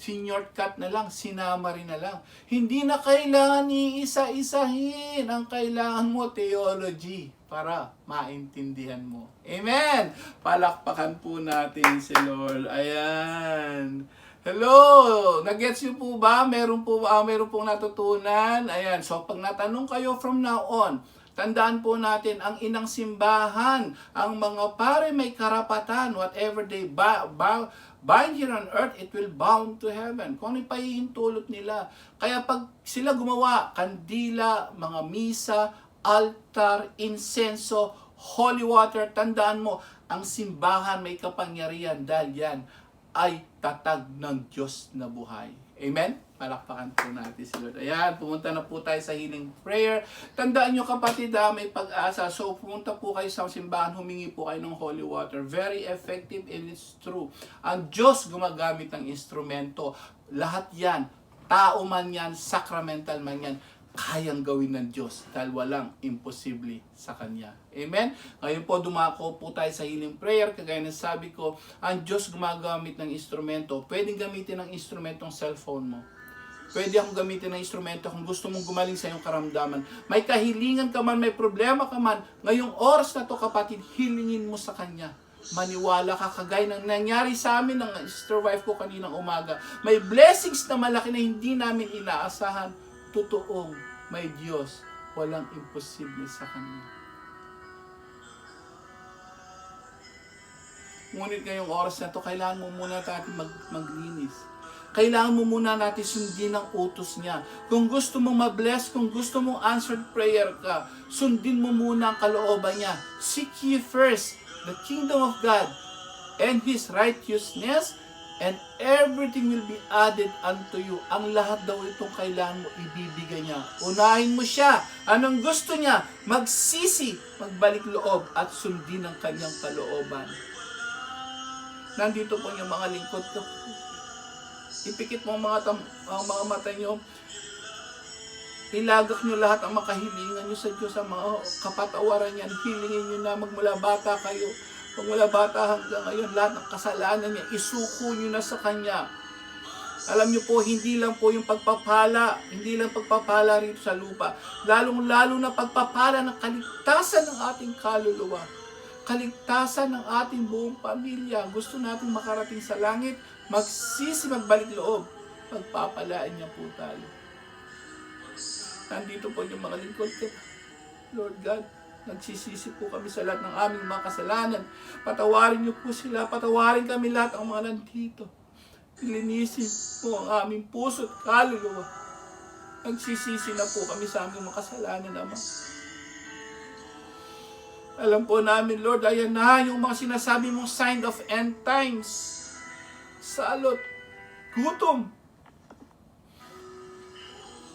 Shortcut na lang, sinamari na lang. Hindi na kailangan iisa-isahin. Ang kailangan mo, theology, para maintindihan mo. Amen! Palakpakan po natin si Lord. Ayan. Hello! Nagets niyo po ba? Meron pong natutunan? Ayan. So, pag natanong kayo from now on, tandaan po natin, ang inang simbahan, ang mga pare may karapatan, whatever they bind here on earth, it will bound to heaven. Kung ano yung pahihintulot nila. Kaya pag sila gumawa, kandila, mga misa, altar, insenso, holy water, tandaan mo, ang simbahan may kapangyarihan dahil yan ay tatag ng Diyos na buhay. Amen? Palakpakan po natin si Lord. Ayan, pumunta na po tayo sa healing prayer. Tandaan nyo kapatid, may pag-asa. So, pumunta po kayo sa simbahan, humingi po kayo ng holy water. Very effective and it's true. Ang Diyos gumagamit ng instrumento. Lahat yan, tao man yan, sacramental man yan, kayang gawin ng Diyos dahil walang imposible sa Kanya. Amen? Ngayon po, dumako po tayo sa healing prayer. Kagaya ng sabi ko, ang Diyos gumagamit ng instrumento. Pwedeng gamitin ng instrumentong cellphone mo. Pwede akong gamitin ng instrumento kung gusto mong gumaling sa iyong karamdaman. May kahilingan ka man, may problema ka man, ngayong oras na to kapatid, hilingin mo sa Kanya. Maniwala ka, kagaya ng nangyari sa amin ng sister wife ko kaninang umaga. May blessings na malaki na hindi namin inaasahan. Totoong may Diyos, walang imposible sa Kanya. Ngunit ngayong oras na to, kailangan mo muna natin maglinis. Kailangan mo muna natin sundin ang utos niya. Kung gusto mong ma-bless, kung gusto mong answered prayer ka, sundin mo muna ang kalooban niya. Seek ye first the kingdom of God and His righteousness, and everything will be added unto you. Ang lahat daw itong kailangan mo, ibibigay niya. Unahin mo siya. Anong gusto niya? Magsisi, magbalik loob, at sundin ang kanyang kalooban. Nandito po yung mga lingkod ko. Ipikit mo ang mga mata nyo. Ilagak nyo lahat ang makahilingan nyo sa Diyos, ang mga kapatawaran niyan. Hilingin nyo na magmula bata kayo. Magmula bata hanggang ngayon, lahat ng kasalanan niya, isuko nyo na sa Kanya. Alam nyo po, hindi lang po yung pagpapala rito sa lupa. Lalong-lalo na pagpapala ng kaligtasan ng ating kaluluwa. Kaligtasan ng ating buong pamilya. Gusto natin makarating sa langit, magsisi, magbalik loob. Pagpapalaan niya po tayo. Nandito po yung mga lingkod ko. Lord God, Nagsisisi po kami sa lahat ng aming mga kasalanan. Patawarin niyo po sila. Patawarin kami lahat ang mga nandito. Linisin po ang aming puso at kaluluwa. Nagsisisi na po kami sa aming mga kasalanan, Ama. Alam po namin, Lord, ayan na yung mga sinasabi mong sign of end times. Salot, gutom.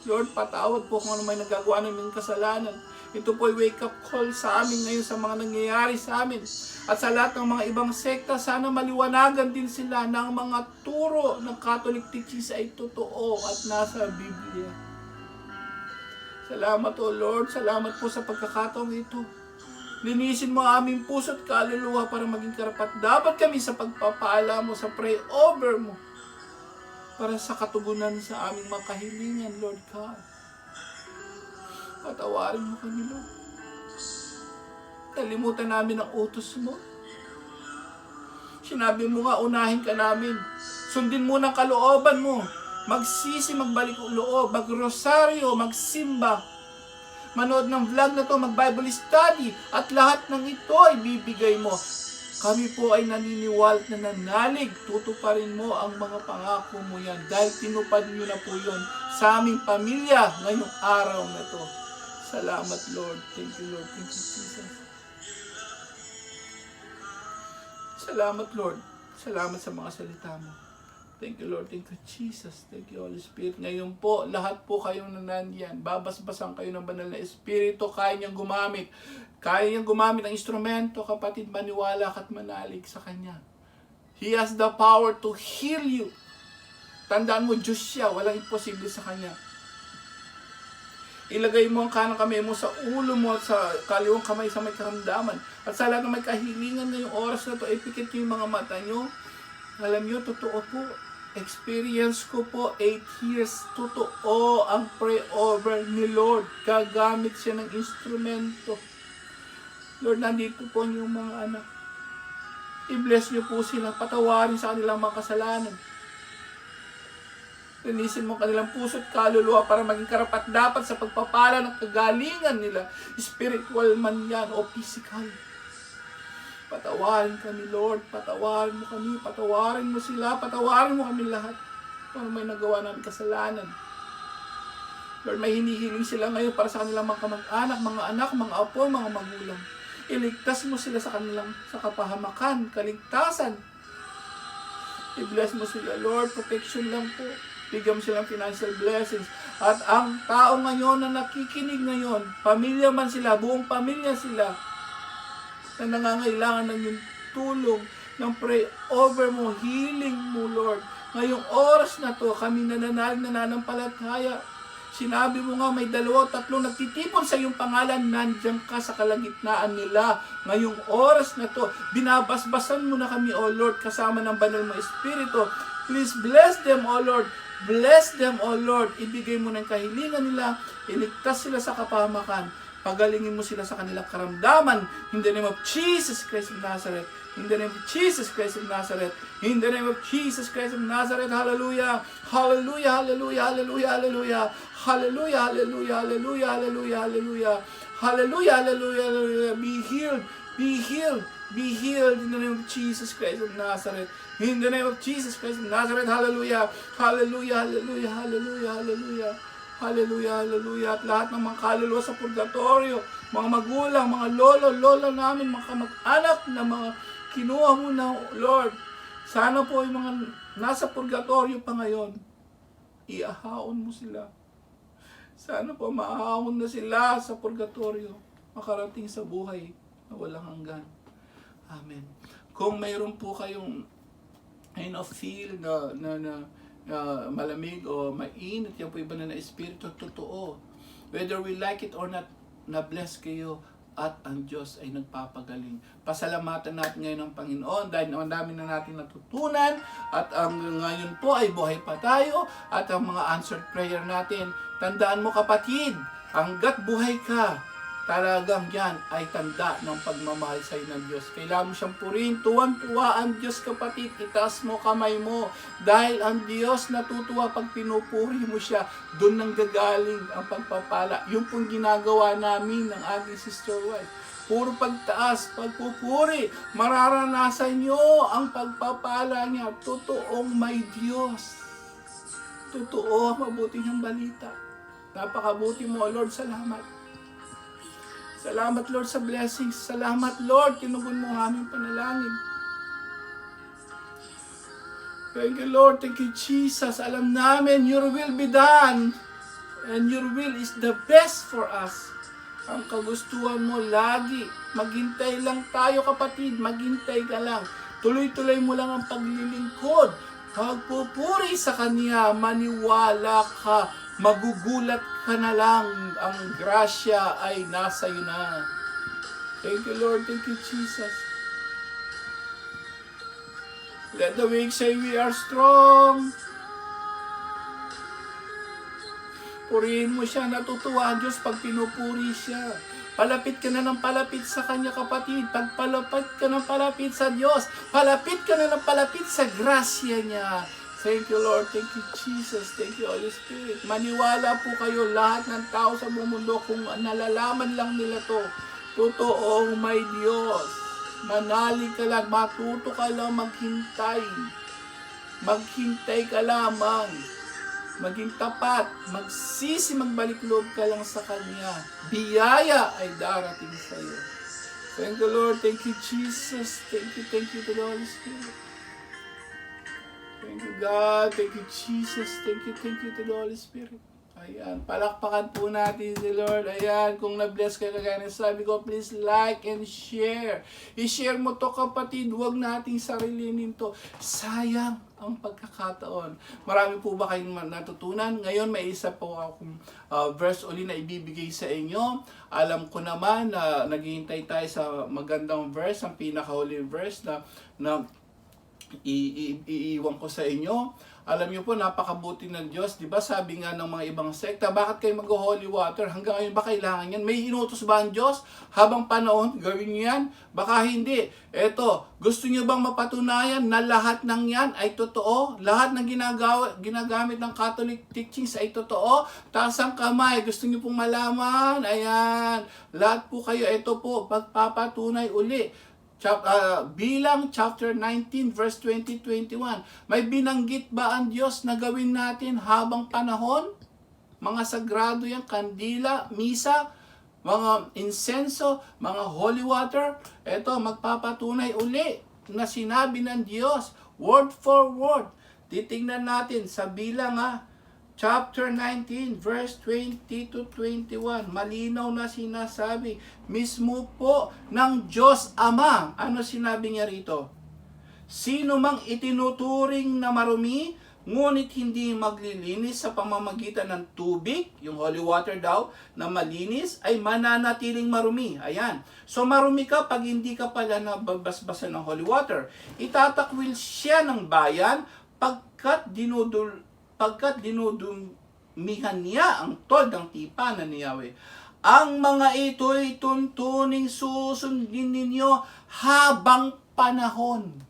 Lord, patawad po kung ano may nagagawa namin kasalanan. Ito po ay wake-up call sa amin ngayon sa mga nangyayari sa amin. At sa lahat ng mga ibang sekta, sana maliwanagan din sila ng mga turo ng Catholic teachings ay totoo at nasa Biblia. Salamat o Lord, salamat po sa pagkakataong ito. Linisin mo ang aming puso at kaluluwa para maging karapat-dapat kami sa pagpapaala mo, sa pray-over mo. Para sa katugunan sa aming mga kahilingan, Lord God. Patawarin mo kami, Lord. Kalimutan namin ang utos mo. Sinabi mo nga, unahin ka namin. Sundin mo ng kalooban mo. Magsisi, magbalik loob, magrosaryo, magsimba. Manood ng vlog na to, mag-Bible study. At lahat ng ito ay bibigay mo. Kami po ay naniniwala at nananalig. Tutuparin mo ang mga pangako mo yan. Dahil tinupad nyo na po yun sa aming pamilya ngayong araw na to. Salamat, Lord. Thank you, Lord. Thank you, Jesus. Salamat, Lord. Salamat sa mga salita mo. Thank you, Lord. Thank you, Jesus. Thank you, Holy Spirit. Ngayon po, lahat po kayong nanandiyan. Babasbasan kayo ng banal na Espiritu. Kaya niyang gumamit. Kaya niyang gumamit ng instrumento. Kapatid, maniwala ka at manalig sa Kanya. He has the power to heal you. Tandaan mo, Diyos siya. Walang imposible sa Kanya. Ilagay mo ang kanang kamay mo sa ulo mo at sa kaliwang kamay sa may karamdaman. At sa lahat ng may kahilingan ngayong oras na ito, ipikit niyo yung mga mata niyo. Alam niyo, totoo po. Experience ko po, 8 years, totoo ang pray-over ni Lord. Gagamit siya ng instrumento. Lord, nandito po yung mga anak. I-bless niyo po sila. Patawarin sa kanilang mga kasalanan. Linisin mo kanilang puso at kaluluwa para maging karapat-dapat sa pagpapala ng kagalingan nila. Spiritual man yan o physical. Patawarin kami, Lord. Patawarin mo kami. Patawarin mo sila. Patawarin mo kami lahat. Kung may nagawa namin kasalanan. Lord, may hinihiling sila ngayon para sa kanilang mga kamag-anak, mga anak, mga apo, mga magulang. Iligtas mo sila sa kanilang sa kapahamakan, kaligtasan. I-bless mo sila, Lord. Protection lang po. Bigyan mo silang financial blessings. At ang tao ngayon na nakikinig ngayon, pamilya man sila, buong pamilya sila, na nangangailangan ng iyong tulong, ng pray-over mo, healing mo, Lord. Ngayong oras na to, kami nananampalataya. Sinabi mo nga, may 2 o 3 nagtitipon sa iyong pangalan, nandiyan ka sa kalagitnaan nila. Ngayong oras na to, binabasbasan mo na kami, O Lord, kasama ng banal mo Espiritu. Please bless them, O Lord. Bless them, O Lord. Ibigay mo ng kahilingan nila. Iligtas sila sa kapahamakan. Pagalingin mo sila sa kanilang karamdaman. In the name of Jesus Christ of Nazareth. In the name of Jesus Christ of Nazareth. In the name of Jesus Christ of Nazareth. Hallelujah. Hallelujah. Hallelujah. Hallelujah. Hallelujah. Hallelujah. Hallelujah. Hallelujah. Hallelujah. Hallelujah. Hallelujah. Hallelujah. Hallelujah. Be healed. Be healed. Be healed in the name of Jesus Christ of Nazareth. In the name of Jesus Christ of Nazareth. Hallelujah. Hallelujah. Hallelujah. Hallelujah. Hallelujah. Hallelujah, hallelujah. At lahat ng mga kaluluwa sa purgatorio, mga magulang, mga lolo, lola namin, mga kamag-anak na mga kinuha mo na, Lord. Sana po yung mga nasa purgatorio pa ngayon, iahaon mo sila. Sana po maahon na sila sa purgatorio, makarating sa buhay na walang hanggan. Amen. Kung mayroon po kayong feel na malamig o mainit, yan po iba na espiritu, totoo. Whether we like it or not, na-bless kayo at ang Diyos ay nagpapagaling. Pasalamatan natin ngayon ang Panginoon dahil ang dami na natin natutunan at ang ngayon po ay buhay pa tayo at ang mga answered prayer natin. Tandaan mo kapatid, hanggat buhay ka, talagang yan ay tanda ng pagmamahal sa iyo ng Diyos. Kailangan mo siyang purihin. Tuwan-tuwa ang Diyos, kapatid. Itaas mo kamay mo. Dahil ang Diyos natutuwa pag pinupuri mo siya. Doon nang gagaling ang pagpapala. Yung pong ginagawa namin ng aking sister wife. Puro pagtaas, pagpupuri. Mararanasan nyo ang pagpapala niya. Totoong may Diyos. Totoo, mabuti niyang balita. Napakabuti mo, Lord. Salamat. Salamat, Lord, sa blessings. Salamat, Lord, tinugon mo ang aming panalangin. Thank you, Lord. Thank you, Jesus. Alam namin, your will be done. And your will is the best for us. Ang kagustuhan mo lagi. Maghintay lang tayo, kapatid. Maghintay ka lang. Tuloy-tuloy mo lang ang paglilingkod. Pagpupuri sa Kanya, maniwala ka. Magugulat ka na lang, ang grasya ay nasa iyo na. Thank you, Lord. Thank you, Jesus. Let the weak say we are strong. Purihin mo siya, natutuwa ang Diyos pag pinupuri siya. Palapit ka na ng palapit sa Kanya, kapatid. Pagpalapit ka ng palapit sa Diyos, palapit ka na ng palapit sa grasya niya. Thank you, Lord. Thank you, Jesus. Thank you, Holy Spirit. Maniwala po kayo, lahat ng tao sa mundo, kung nalalaman lang nila to. Totoong may Diyos. Manalig ka lang, matuto ka lang maghintay. Maghintay ka lamang. Maging tapat, magsisi, magbalik loob ka lang sa Kanya. Biyaya ay darating sa iyo. Thank you, Lord. Thank you, Jesus. Thank you to the Holy Spirit. Thank you, God. Thank you, Jesus. Thank you to the Holy Spirit. Ayan, palakpakan po natin si Lord. Ayan, kung na-bless ka kagaya ng sabi ko, please like and share. I-share mo to, kapatid. Huwag nating sarilinin to. Sayang ang pagkakataon. Marami po ba kayong natutunan? Ngayon, may isa po akong verse uli na ibibigay sa inyo. Alam ko naman na naghihintay tayo sa magandang verse, ang pinaka-holy verse na iiwan ko sa inyo. Alam niyo po, napakabuti ng Diyos. Diba sabi nga ng mga ibang sekta, bakit kayo mag-holy water? Hanggang ngayon ba kailangan yan? May inutos ba ang Diyos? Habang panahon, gawin niyo yan? Baka hindi. Eto, gusto niyo bang mapatunayan na lahat ng yan ay totoo? Lahat ng ginagamit ng Catholic teachings ay totoo? Taas ang kamay. Gusto niyo pong malaman? Ayan. Lahat po kayo, ito po, pagpapatunay uli. Bilang chapter 19 verse 20-21. May binanggit ba ang Diyos na gawin natin habang panahon? Mga sagrado yan, kandila, misa, mga insenso, mga holy water. Ito, magpapatunay uli na sinabi ng Diyos, word for word. Titingnan natin sa bilang chapter 19, verse 20-21, malinaw na sinasabi, mismo po ng Diyos Ama. Ano sinabi niya rito? Sino mang itinuturing na marumi, ngunit hindi maglilinis sa pamamagitan ng tubig, yung holy water daw, na malinis, ay mananatiling marumi. Ayan. So marumi ka pag hindi ka pala nababasbasan ng holy water. Itatakwil siya ng bayan pagkat dinudumihan niya ang tod ng tipanan ni Yahweh. Ang mga ito'y tuntuning susundin ninyo habang panahon.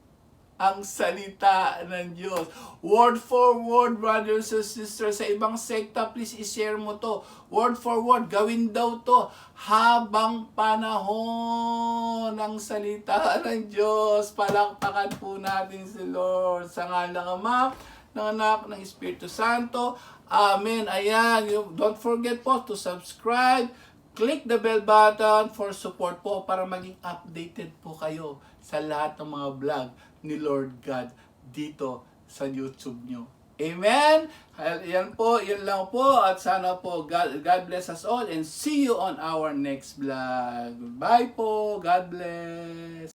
Ang salita ng Diyos. Word for word, brothers and sisters. Sa ibang sekta, please i-share mo to. Word for word, gawin daw to. Habang panahon. Ang salita ng Diyos. Palakpakan po natin si Lord. Sa ngalan ng Ama, ng Anak, ng Espiritu Santo. Amen. Ayan. Don't forget po to subscribe. Click the bell button for support po para maging updated po kayo sa lahat ng mga vlog ni Lord God dito sa YouTube nyo. Amen. Yan po. Yan lang po. At sana po God bless us all and see you on our next vlog. Bye po. God bless.